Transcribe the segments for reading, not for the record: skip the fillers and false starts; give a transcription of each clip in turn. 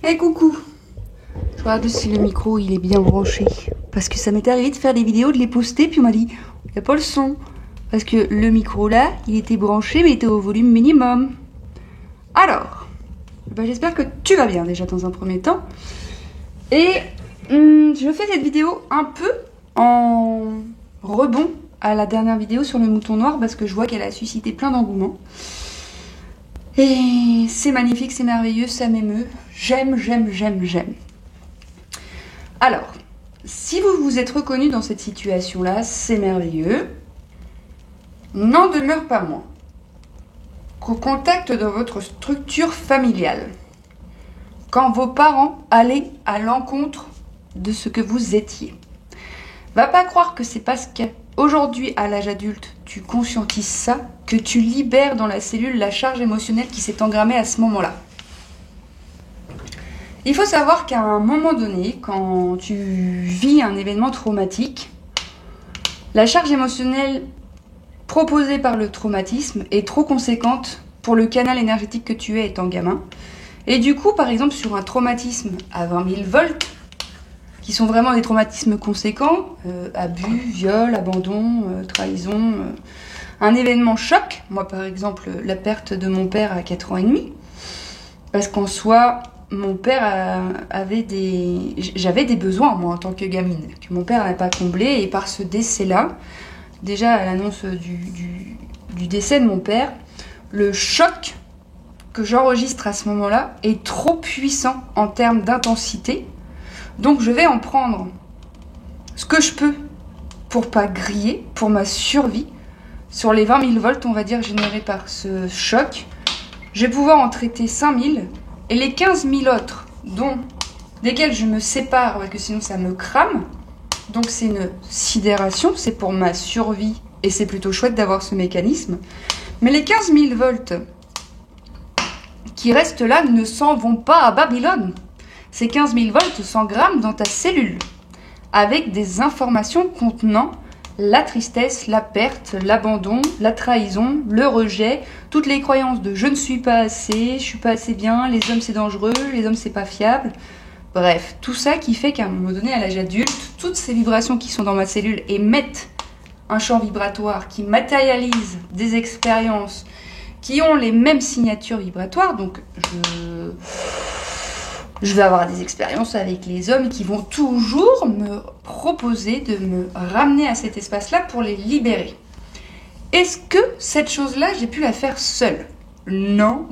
Eh coucou. Je regarde si le micro il est bien branché. Parce que ça m'est arrivé de faire des vidéos, de les poster, puis on m'a dit il n'y a pas le son. Parce que le micro là, il était branché mais il était au volume minimum. Alors, j'espère que tu vas bien déjà dans un premier temps. Et je fais cette vidéo un peu en rebond à la dernière vidéo sur le mouton noir parce que je vois qu'elle a suscité plein d'engouement. Et c'est magnifique, c'est merveilleux, ça m'émeut. J'aime. Alors, si vous vous êtes reconnu dans cette situation-là, c'est merveilleux. N'en demeure pas moins qu'au contact de votre structure familiale, quand vos parents allaient à l'encontre de ce que vous étiez, va pas croire que c'est parce qu'aujourd'hui, à l'âge adulte, tu conscientises ça, que tu libères dans la cellule la charge émotionnelle qui s'est engrammée à ce moment-là. Il faut savoir qu'à un moment donné, quand tu vis un événement traumatique, la charge émotionnelle proposée par le traumatisme est trop conséquente pour le canal énergétique que tu es étant gamin. Et du coup, par exemple, sur un traumatisme à 20 000 volts, qui sont vraiment des traumatismes conséquents, abus, viol, abandon, trahison, un événement choc, moi par exemple la perte de mon père à 4 ans et demi, parce qu'en soi, mon père j'avais des besoins moi en tant que gamine, que mon père n'avait pas comblé, et par ce décès-là, déjà à l'annonce du décès de mon père, le choc que j'enregistre à ce moment-là est trop puissant en termes d'intensité. Donc je vais en prendre ce que je peux pour pas griller, pour ma survie. Sur les 20 000 volts, on va dire, générés par ce choc, je vais pouvoir en traiter 5 000. Et les 15 000 autres, desquels je me sépare, parce que sinon ça me crame. Donc c'est une sidération, c'est pour ma survie. Et c'est plutôt chouette d'avoir ce mécanisme. Mais les 15 000 volts qui restent là ne s'en vont pas à Babylone. Ces 15 000 volts s'engramment dans ta cellule, avec des informations contenant la tristesse, la perte, l'abandon, la trahison, le rejet, toutes les croyances de je ne suis pas assez, je suis pas assez bien, les hommes c'est dangereux, les hommes c'est pas fiable. Bref, tout ça qui fait qu'à un moment donné, à l'âge adulte, toutes ces vibrations qui sont dans ma cellule émettent un champ vibratoire qui matérialise des expériences qui ont les mêmes signatures vibratoires. Donc je vais avoir des expériences avec les hommes qui vont toujours me proposer de me ramener à cet espace-là pour les libérer. Est-ce que cette chose-là, j'ai pu la faire seule ? Non.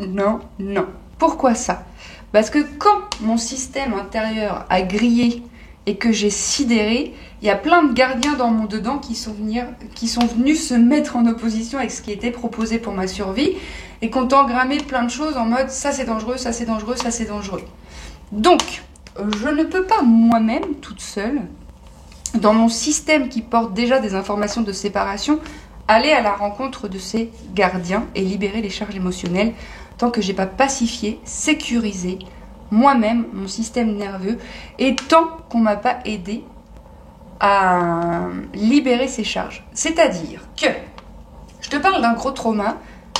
Pourquoi ça ? Parce que quand mon système intérieur a grillé et que j'ai sidéré, il y a plein de gardiens dans mon dedans qui sont venus se mettre en opposition avec ce qui était proposé pour ma survie et qui ont engrammé plein de choses en mode ça c'est dangereux, ça c'est dangereux, ça c'est dangereux. Donc, je ne peux pas moi-même, toute seule, dans mon système qui porte déjà des informations de séparation, aller à la rencontre de ces gardiens et libérer les charges émotionnelles tant que j'ai pas pacifié, sécurisé moi-même, mon système nerveux, et tant qu'on m'a pas aidé à libérer ces charges. C'est-à-dire que, je te parle d'un gros trauma,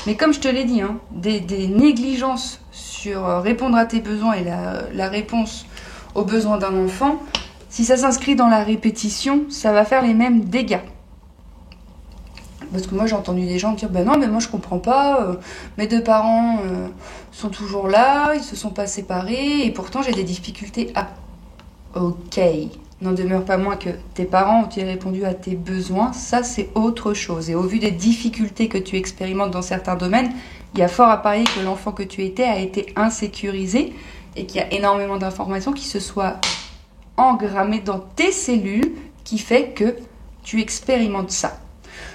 mais comme je te l'ai dit, des négligences sur répondre à tes besoins et la réponse aux besoins d'un enfant, si ça s'inscrit dans la répétition, ça va faire les mêmes dégâts. Parce que moi j'ai entendu des gens dire non mais moi je comprends pas, mes deux parents sont toujours là, ils se sont pas séparés et pourtant j'ai des difficultés à... Ok, n'en demeure pas moins que tes parents ont-ils répondu à tes besoins, ça c'est autre chose. Et au vu des difficultés que tu expérimentes dans certains domaines, il y a fort à parier que l'enfant que tu étais a été insécurisé et qu'il y a énormément d'informations qui se soient engrammées dans tes cellules qui fait que tu expérimentes ça.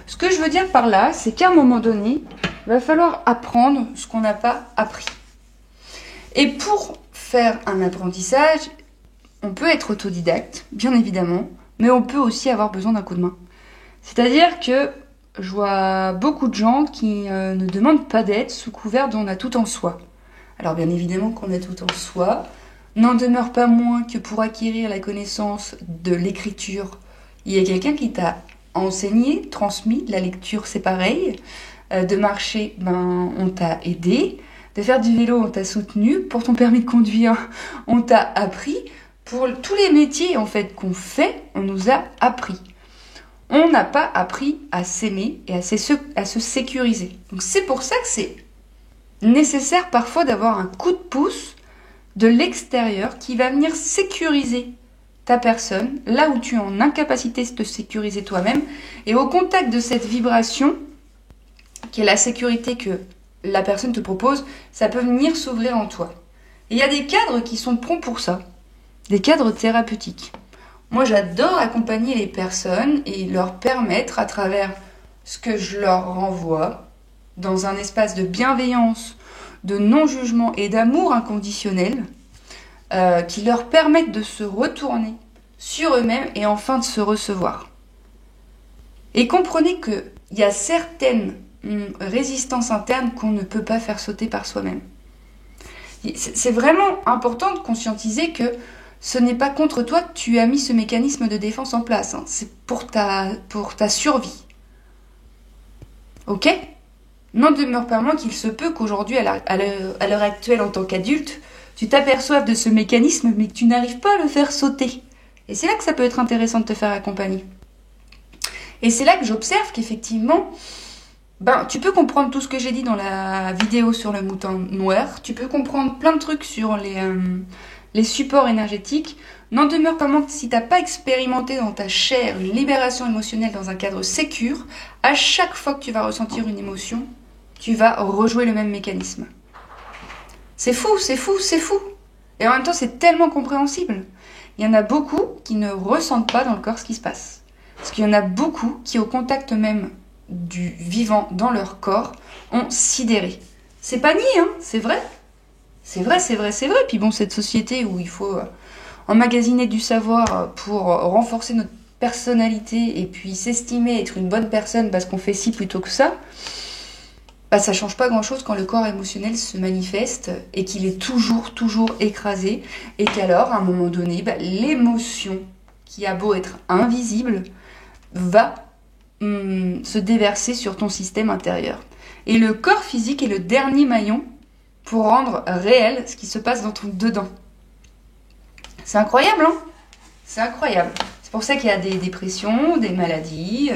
Ce que je veux dire par là, c'est qu'à un moment donné, il va falloir apprendre ce qu'on n'a pas appris. Et pour faire un apprentissage, on peut être autodidacte, bien évidemment, mais on peut aussi avoir besoin d'un coup de main. C'est-à-dire que je vois beaucoup de gens qui ne demandent pas d'aide sous couvert d'on a tout en soi. Alors bien évidemment qu'on a tout en soi, n'en demeure pas moins que pour acquérir la connaissance de l'écriture, il y a quelqu'un qui t'a enseigné, transmis, la lecture c'est pareil, de marcher, on t'a aidé, De faire du vélo, on t'a soutenu. Pour ton permis de conduire, on t'a appris. Pour tous les métiers en fait qu'on fait, on nous a appris. On n'a pas appris à s'aimer et à se sécuriser. Donc c'est pour ça que c'est nécessaire parfois d'avoir un coup de pouce de l'extérieur qui va venir sécuriser ta personne, là où tu es en incapacité de te sécuriser toi-même, et au contact de cette vibration, qui est la sécurité que la personne te propose, ça peut venir s'ouvrir en toi. Et il y a des cadres qui sont prompts pour ça, des cadres thérapeutiques. Moi, j'adore accompagner les personnes et leur permettre, à travers ce que je leur renvoie, dans un espace de bienveillance, de non-jugement et d'amour inconditionnel, qui leur permettent de se retourner sur eux-mêmes et enfin de se recevoir. Et comprenez qu'il y a certaines résistances internes qu'on ne peut pas faire sauter par soi-même. C'est vraiment important de conscientiser que ce n'est pas contre toi que tu as mis ce mécanisme de défense en place. Hein. C'est pour ta survie. Ok ? N'en demeure pas moins qu'il se peut qu'aujourd'hui, à l'heure actuelle, en tant qu'adulte, tu t'aperçoives de ce mécanisme, mais que tu n'arrives pas à le faire sauter. Et c'est là que ça peut être intéressant de te faire accompagner. Et c'est là que j'observe qu'effectivement, tu peux comprendre tout ce que j'ai dit dans la vidéo sur le mouton noir, tu peux comprendre plein de trucs sur les supports énergétiques. N'en demeure pas moins que si tu n'as pas expérimenté dans ta chair une libération émotionnelle dans un cadre sécure, à chaque fois que tu vas ressentir une émotion, tu vas rejouer le même mécanisme. C'est fou, c'est fou, c'est fou. Et en même temps, c'est tellement compréhensible. Il y en a beaucoup qui ne ressentent pas dans le corps ce qui se passe. Parce qu'il y en a beaucoup qui, au contact même du vivant dans leur corps, ont sidéré. C'est pas nié, hein, c'est vrai. C'est vrai, c'est vrai, c'est vrai. Puis bon, cette société où il faut emmagasiner du savoir pour renforcer notre personnalité et puis s'estimer être une bonne personne parce qu'on fait ci plutôt que ça, ça change pas grand-chose quand le corps émotionnel se manifeste et qu'il est toujours écrasé et qu'alors, à un moment donné, l'émotion qui a beau être invisible va se déverser sur ton système intérieur. Et le corps physique est le dernier maillon pour rendre réel ce qui se passe dans ton dedans. C'est incroyable, hein ? C'est incroyable. C'est pour ça qu'il y a des dépressions, des maladies.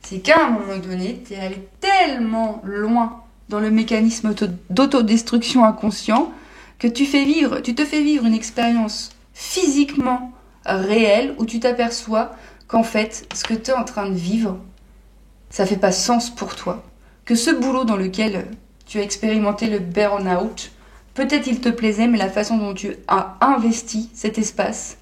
C'est qu'à un moment donné, tu es allé tellement loin dans le mécanisme d'autodestruction inconscient que tu te fais vivre une expérience physiquement réelle où tu t'aperçois qu'en fait, ce que tu es en train de vivre, ça fait pas sens pour toi. Que ce boulot dans lequel tu as expérimenté le burn-out, peut-être il te plaisait, mais la façon dont tu as investi cet espace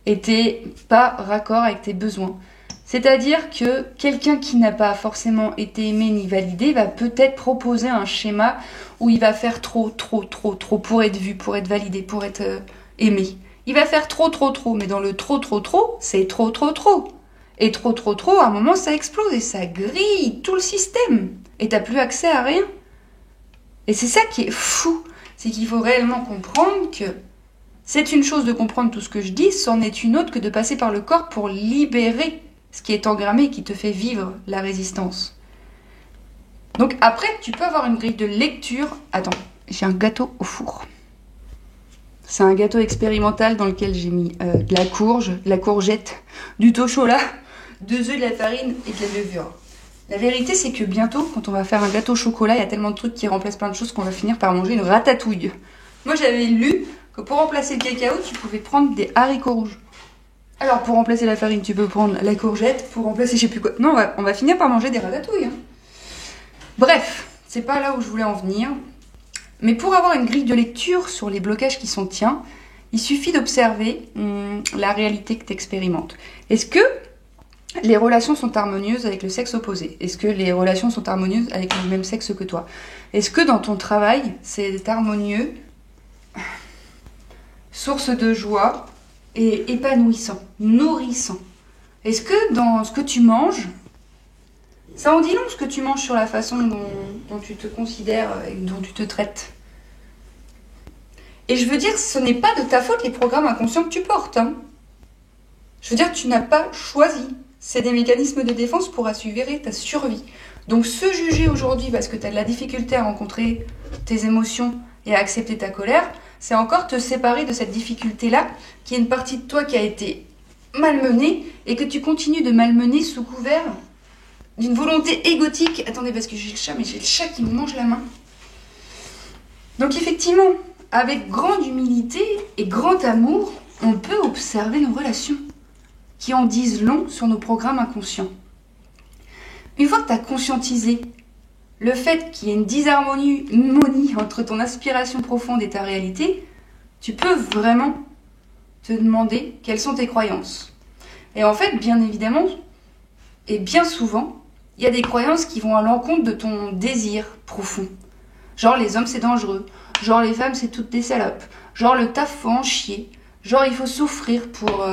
était pas raccord avec tes besoins. C'est-à-dire que quelqu'un qui n'a pas forcément été aimé ni validé va peut-être proposer un schéma où il va faire trop pour être vu, pour être validé, pour être aimé. Il va faire trop, mais dans le trop, c'est trop. Et trop, à un moment, ça explose et ça grille tout le système. Et t'as plus accès à rien. Et c'est ça qui est fou. C'est qu'il faut réellement comprendre que c'est une chose de comprendre tout ce que je dis, c'en est une autre que de passer par le corps pour libérer ce qui est engrammé et qui te fait vivre la résistance. Donc après, tu peux avoir une grille de lecture. Attends, j'ai un gâteau au four. C'est un gâteau expérimental dans lequel j'ai mis de la courge, de la courgette, du chocolat, 2 œufs, de la farine et de la levure. La vérité, c'est que bientôt, quand on va faire un gâteau au chocolat, il y a tellement de trucs qui remplacent plein de choses qu'on va finir par manger une ratatouille. Moi, j'avais lu que pour remplacer le cacao, tu pouvais prendre des haricots rouges. Alors, pour remplacer la farine, tu peux prendre la courgette. Pour remplacer je sais plus quoi. Non, on va finir par manger des ratatouilles. Hein. Bref, c'est pas là où je voulais en venir. Mais pour avoir une grille de lecture sur les blocages qui sont tiens, il suffit d'observer la réalité que tu expérimentes. Est-ce que les relations sont harmonieuses avec le sexe opposé? Est-ce que les relations sont harmonieuses avec le même sexe que toi? Est-ce que dans ton travail, c'est harmonieux, source de joie et épanouissant, nourrissant? Est-ce que dans ce que tu manges, ça en dit long ce que tu manges sur la façon dont tu te considères et dont tu te traites? Et je veux dire, ce n'est pas de ta faute les programmes inconscients que tu portes. Hein. Je veux dire, tu n'as pas choisi. C'est des mécanismes de défense pour assurer ta survie. Donc se juger aujourd'hui parce que tu as de la difficulté à rencontrer tes émotions et à accepter ta colère, c'est encore te séparer de cette difficulté-là, qui est une partie de toi qui a été malmenée et que tu continues de malmener sous couvert d'une volonté égotique. Attendez, parce que j'ai le chat, mais j'ai le chat qui me mange la main. Donc effectivement, avec grande humilité et grand amour, on peut observer nos relations qui en disent long sur nos programmes inconscients. Une fois que tu as conscientisé le fait qu'il y ait une disharmonie entre ton aspiration profonde et ta réalité, tu peux vraiment te demander quelles sont tes croyances. Et en fait, bien évidemment, et bien souvent, il y a des croyances qui vont à l'encontre de ton désir profond. Genre les hommes c'est dangereux, genre les femmes c'est toutes des salopes, genre le taf faut en chier, genre il faut souffrir pour...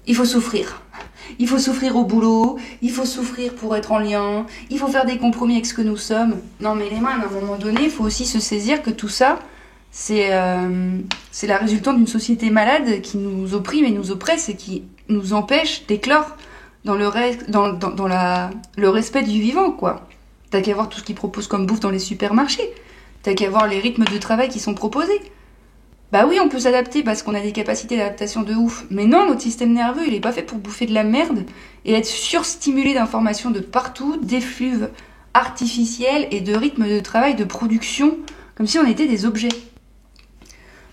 Il faut souffrir. Il faut souffrir au boulot, il faut souffrir pour être en lien, il faut faire des compromis avec ce que nous sommes. Non mais les mains, à un moment donné, il faut aussi se saisir que tout ça, c'est la résultante d'une société malade qui nous opprime et nous oppresse et qui nous empêche d'éclore dans le respect du vivant, quoi. T'as qu'à voir tout ce qu'ils proposent comme bouffe dans les supermarchés. T'as qu'à voir les rythmes de travail qui sont proposés. Bah oui, on peut s'adapter parce qu'on a des capacités d'adaptation de ouf. Mais non, notre système nerveux, il est pas fait pour bouffer de la merde et être surstimulé d'informations de partout, d'effluves artificiels et de rythmes de travail, de production, comme si on était des objets.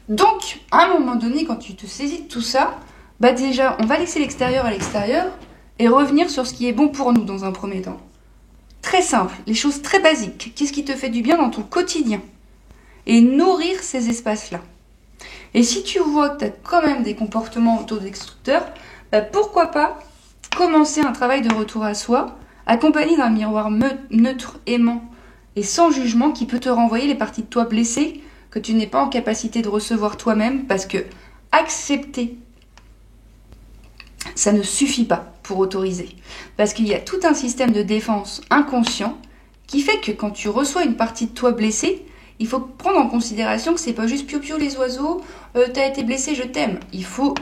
Donc, à un moment donné, quand tu te saisis de tout ça, bah déjà, on va laisser l'extérieur à l'extérieur et revenir sur ce qui est bon pour nous dans un premier temps. Très simple, les choses très basiques. Qu'est-ce qui te fait du bien dans ton quotidien? Et nourrir ces espaces-là. Et si tu vois que tu as quand même des comportements autodestructeurs, bah pourquoi pas commencer un travail de retour à soi, accompagné d'un miroir neutre, aimant et sans jugement qui peut te renvoyer les parties de toi blessées que tu n'es pas en capacité de recevoir toi-même, parce que accepter, ça ne suffit pas pour autoriser. Parce qu'il y a tout un système de défense inconscient qui fait que quand tu reçois une partie de toi blessée, il faut prendre en considération que c'est pas juste piou-piou les oiseaux, t'as été blessé, je t'aime. Il faut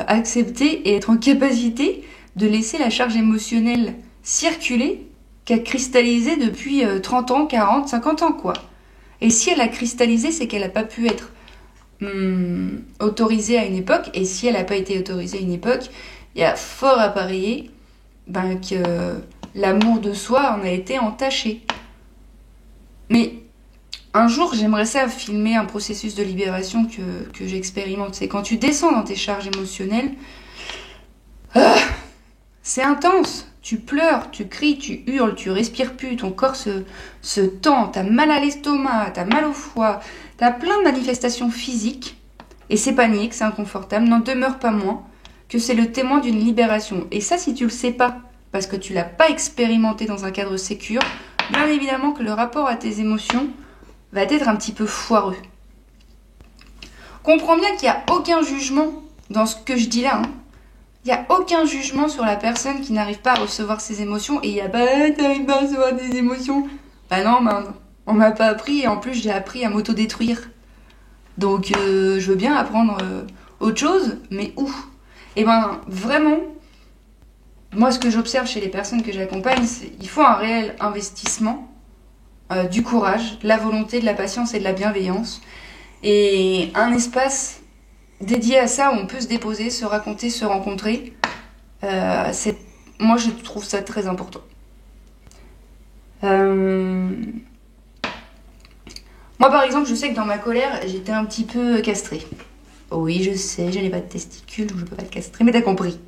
accepter et être en capacité de laisser la charge émotionnelle circuler qui a cristallisé depuis 30 ans, 40, 50 ans, quoi. Et si elle a cristallisé, c'est qu'elle n'a pas pu être autorisée à une époque. Et si elle n'a pas été autorisée à une époque, il y a fort à parier que l'amour de soi en a été entaché. Mais un jour, j'aimerais ça filmer un processus de libération que j'expérimente. C'est quand tu descends dans tes charges émotionnelles, c'est intense. Tu pleures, tu cries, tu hurles, tu respires plus, ton corps se tend, t'as mal à l'estomac, t'as mal au foie, t'as plein de manifestations physiques. Et c'est pas nier que c'est inconfortable, n'en demeure pas moins que c'est le témoin d'une libération. Et ça, si tu le sais pas, parce que tu l'as pas expérimenté dans un cadre sécure, bien évidemment que le rapport à tes émotions va être un petit peu foireux. Comprends bien qu'il n'y a aucun jugement dans ce que je dis là. Il n'y a aucun jugement sur la personne qui n'arrive pas à recevoir ses émotions. Et il n'y a pas « t'arrives pas à recevoir des émotions ». Bah non, on m'a pas appris et en plus j'ai appris à m'autodétruire. Donc je veux bien apprendre autre chose, mais où? Et ben vraiment, moi ce que j'observe chez les personnes que j'accompagne, c'est qu'il faut un réel investissement, du courage, de la volonté, de la patience et de la bienveillance. Et un espace dédié à ça où on peut se déposer, se raconter, se rencontrer. Moi je trouve ça très important. Moi par exemple, je sais que dans ma colère, j'étais un petit peu castrée. Oui, je sais, je n'ai pas de testicules, donc je peux pas être castrée, mais t'as compris.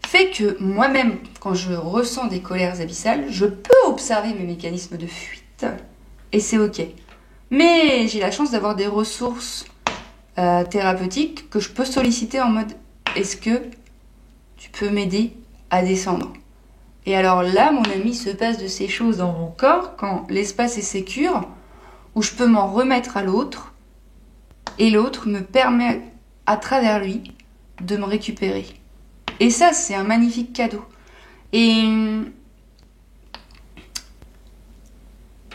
Fait que moi-même, quand je ressens des colères abyssales, je peux observer mes mécanismes de fuite, et c'est ok. Mais j'ai la chance d'avoir des ressources thérapeutiques que je peux solliciter en mode « Est-ce que tu peux m'aider à descendre ?» Et alors là, mon ami, se passe de ces choses dans mon corps quand l'espace est sécure, où je peux m'en remettre à l'autre, et l'autre me permet, à travers lui, de me récupérer. Et ça, c'est un magnifique cadeau. Et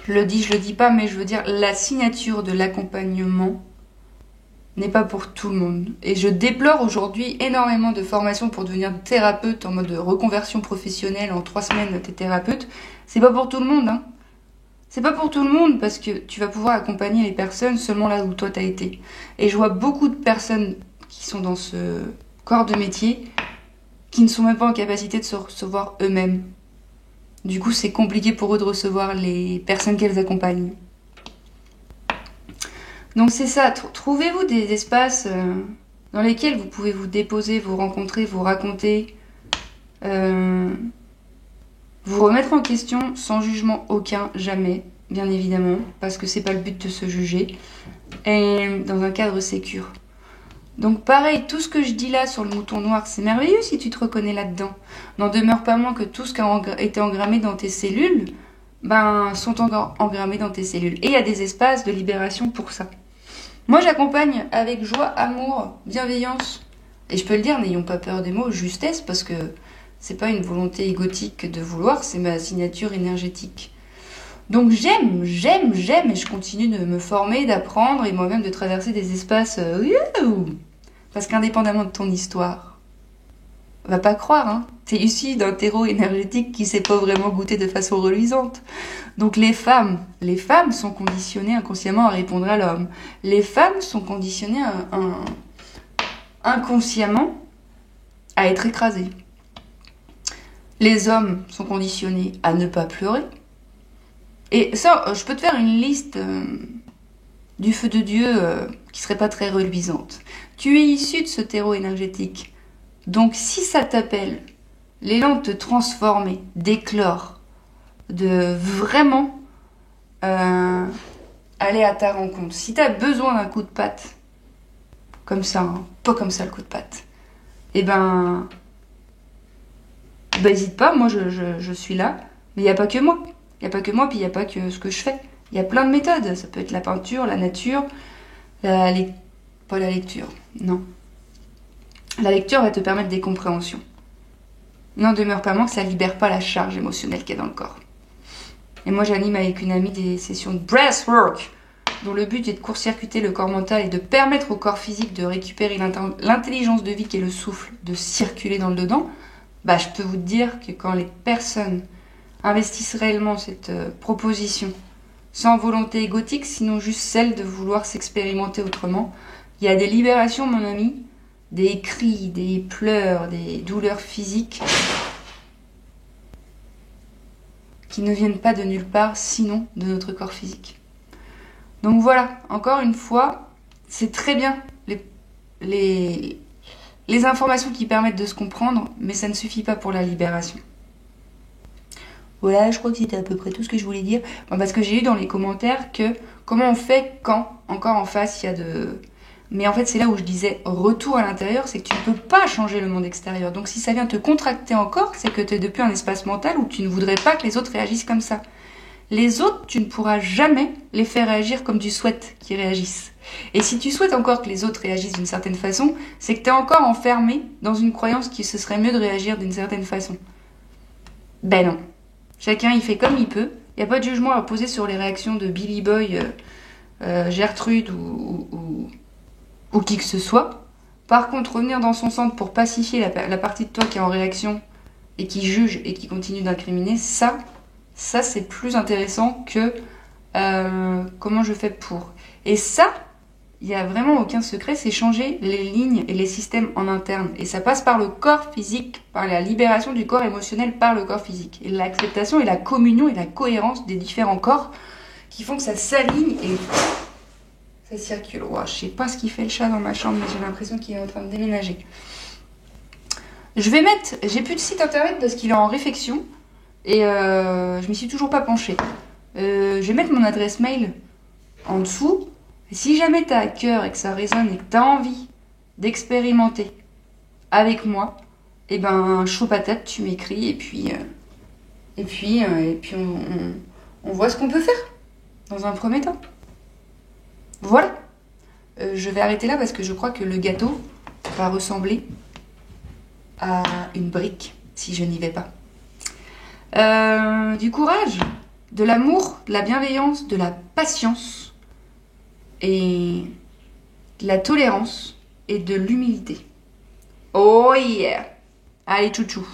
je le dis pas, mais je veux dire, la signature de l'accompagnement, n'est pas pour tout le monde. Et je déplore aujourd'hui énormément de formations pour devenir thérapeute en mode reconversion professionnelle. En 3 semaines, t'es thérapeute. C'est pas pour tout le monde, hein. C'est pas pour tout le monde parce que tu vas pouvoir accompagner les personnes seulement là où toi t'as été. Et je vois beaucoup de personnes qui sont dans ce corps de métier qui ne sont même pas en capacité de se recevoir eux-mêmes. Du coup, c'est compliqué pour eux de recevoir les personnes qu'elles accompagnent. Donc c'est ça, trouvez-vous des espaces dans lesquels vous pouvez vous déposer, vous rencontrer, vous raconter, vous remettre en question sans jugement aucun, jamais, bien évidemment, parce que c'est pas le but de se juger, et dans un cadre sécure. Donc pareil, tout ce que je dis là sur le mouton noir, c'est merveilleux si tu te reconnais là-dedans. N'en demeure pas moins que tout ce qui a été engrammé dans tes cellules, sont encore engrammés dans tes cellules. Et il y a des espaces de libération pour ça. Moi, j'accompagne avec joie, amour, bienveillance. Et je peux le dire, n'ayons pas peur des mots, justesse, parce que c'est pas une volonté égotique de vouloir, c'est ma signature énergétique. Donc j'aime, et je continue de me former, d'apprendre, et moi-même de traverser des espaces... parce qu'indépendamment de ton histoire, va pas croire, hein, t'es issu d'un terreau énergétique qui s'est pas vraiment goûté de façon reluisante. Donc les femmes sont conditionnées inconsciemment à répondre à l'homme. Les femmes sont conditionnées inconsciemment à être écrasées. Les hommes sont conditionnés à ne pas pleurer. Et ça, je peux te faire une liste du feu de Dieu qui serait pas très reluisante. Tu es issu de ce terreau énergétique. Donc si ça t'appelle l'élan de te transformer, d'éclore, de vraiment aller à ta rencontre. Si tu as besoin d'un coup de patte, comme ça, hein, pas comme ça le coup de patte, hésite pas, moi je suis là, mais il n'y a pas que moi. Il n'y a pas que moi, puis il n'y a pas que ce que je fais. Il y a plein de méthodes. Ça peut être la peinture, la nature, pas la lecture, non. La lecture va te permettre des compréhensions. N'en demeure pas moins que ça libère pas la charge émotionnelle qu'il y a dans le corps. Et moi, j'anime avec une amie des sessions de breathwork, dont le but est de court-circuiter le corps mental et de permettre au corps physique de récupérer l'intelligence de vie qui est le souffle, de circuler dans le dedans. Je peux vous dire que quand les personnes investissent réellement cette proposition, sans volonté égotique, sinon juste celle de vouloir s'expérimenter autrement, il y a des libérations, mon ami, des cris, des pleurs, des douleurs physiques qui ne viennent pas de nulle part, sinon de notre corps physique. Donc voilà, encore une fois, c'est très bien les informations qui permettent de se comprendre, mais ça ne suffit pas pour la libération. Voilà, je crois que c'était à peu près tout ce que je voulais dire. Parce que j'ai eu dans les commentaires que comment on fait quand, encore en face, il y a de... Mais en fait, c'est là où je disais retour à l'intérieur, c'est que tu ne peux pas changer le monde extérieur. Donc si ça vient te contracter encore, c'est que tu es depuis un espace mental où tu ne voudrais pas que les autres réagissent comme ça. Les autres, tu ne pourras jamais les faire réagir comme tu souhaites qu'ils réagissent. Et si tu souhaites encore que les autres réagissent d'une certaine façon, c'est que tu es encore enfermé dans une croyance que ce serait mieux de réagir d'une certaine façon. Ben non. Chacun, il fait comme il peut. Il n'y a pas de jugement à poser sur les réactions de Billy Boy, Gertrude ou qui que ce soit. Par contre, revenir dans son centre pour pacifier la partie de toi qui est en réaction et qui juge et qui continue d'incriminer, ça c'est plus intéressant que comment je fais pour. Et ça, il n'y a vraiment aucun secret, c'est changer les lignes et les systèmes en interne. Et ça passe par le corps physique, par la libération du corps émotionnel par le corps physique. Et l'acceptation et la communion et la cohérence des différents corps qui font que ça s'aligne et ça circule. Wow, je sais pas ce qu'il fait le chat dans ma chambre, mais j'ai l'impression qu'il est en train de déménager. J'ai plus de site internet parce qu'il est en réfection et je m'y suis toujours pas penchée. Je vais mettre mon adresse mail en dessous. Et si jamais tu as à cœur et que ça résonne et que tu as envie d'expérimenter avec moi, chaud patate, tu m'écris et puis on voit ce qu'on peut faire dans un premier temps. Voilà. Je vais arrêter là parce que je crois que le gâteau va ressembler à une brique si je n'y vais pas. Du courage, de l'amour, de la bienveillance, de la patience. Et de la tolérance et de l'humilité. Oh yeah! Allez, chouchou!